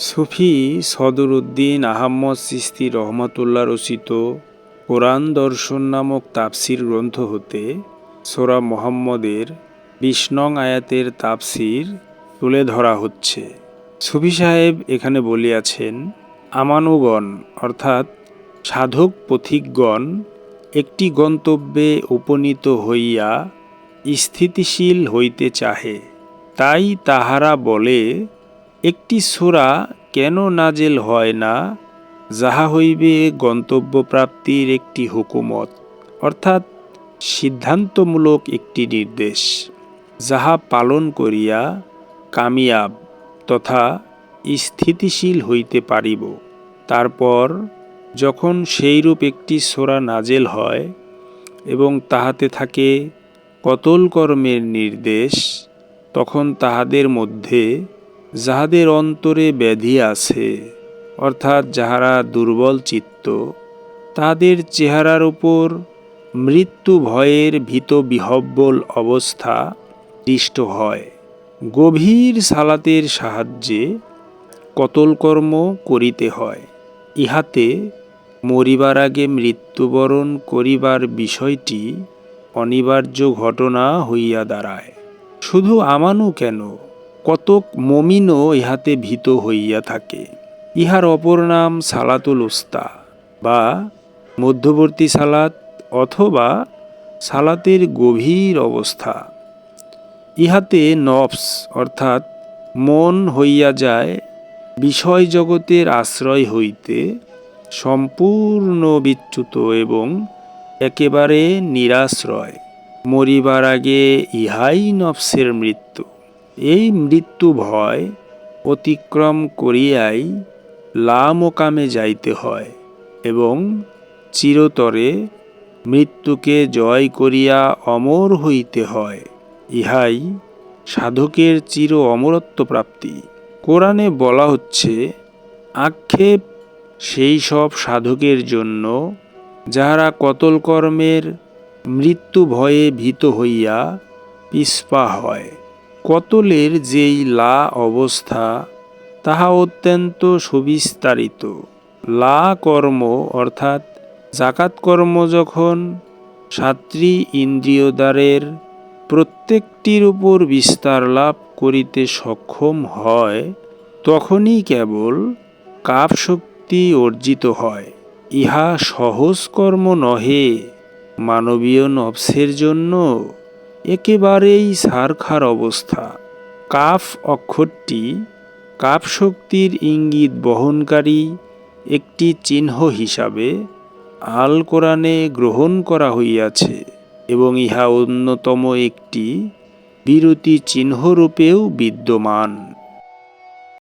সুফি সদরুদ্দীন আহমদ চিশতি রহমাতুল্লাহ রচিত কোরআন দর্শন নামক তাফসির গ্রন্থ হতে সূরা মুহাম্মদের ২০ নং আয়াতের তাফসির তুলে ধরা হচ্ছে। সুফি সাহেব এখানে বলিয়াছেন, আমানুগণ অর্থাৎ সাধক পথিকগণ একটি গন্তব্যে উপনীত হইয়া স্থিতিশীল হইতে চাহে, তাই তাহারা বলে, একটি সূরা কেন নাজেল হয় না, যাহা হইবে গন্তব্যপ্রাপ্তির একটি হুকুমত অর্থাৎ সিদ্ধান্তমূলক একটি নির্দেশ, যাহা পালন করিয়া কামিয়াব তথা স্থিতিশীল হইতে পারিব। তারপর যখন সেইরূপ একটি সূরা নাজেল হয় এবং তাহাতে থাকে কতল কর্মের নির্দেশ, তখন তাহাদের মধ্যে যাহাদের অন্তরে ব্যাধি আছে অর্থাৎ যাহারা দুর্বল চিত্ত, তাহাদের চেহারার উপর মৃত্যু ভয়ের ভীত বিহ্বল অবস্থা দৃষ্ট হয়। গভীর সালাতের সাহায্যে কতলকর্ম করিতে হয়। ইহাতে মরিবার আগে মৃত্যুবরণ করিবার বিষয়টি অনিবার্য ঘটনা হইয়া দাঁড়ায়। শুধু আমানু কেন, কতক মমিনও ইহাতে ভীত হইয়া থাকে। ইহার অপর নাম সালাতুল উস্তা বা মধ্যবর্তী সালাত অথবা সালাতের গভীর অবস্থা। ইহাতে নফস অর্থাৎ মন হইয়া যায় বিষয় জগতের আশ্রয় হইতে সম্পূর্ণ বিচ্যুত এবং একেবারে নিরাশ্রয়। মরিবার আগে ইহাই নফসের মৃত্যু। এই মৃত্যু ভয় অতিক্রম করিয়াই লামকামে যাইতে হয় এবং চিরতরে মৃত্যুকে জয় করিয়া অমর হইতে হয়। ইহাই সাধকের চির অমরত্ব প্রাপ্তি। কোরআনে বলা হচ্ছে, আক্ষেপ সেই সব সাধকের জন্য যাহারা কতল কর্মের মৃত্যু ভয়ে ভীত হইয়া পিছপা হয়। কতলের যেই লা অবস্থা তাহা অত্যন্ত সুবিস্তারিত। লা কর্ম অর্থাৎ জাকাত কর্ম যখন সাতটি ইন্দ্রিয়দ্বারের প্রত্যেকটির উপর বিস্তার লাভ করিতে সক্ষম হয়, তখনই কেবল কাপ শক্তি অর্জিত হয়। ইহা সহজ কর্ম নহে, মানবীয় নফসের জন্য একেবারেই ছারখার অবস্থা। কাফ অক্ষরটি কাপ শক্তির ইঙ্গিত বহনকারী একটি চিহ্ন হিসাবে আল কোরআনে গ্রহণ করা হইয়াছে এবং ইহা অন্যতম একটি বিরতি চিহ্নরূপেও বিদ্যমান।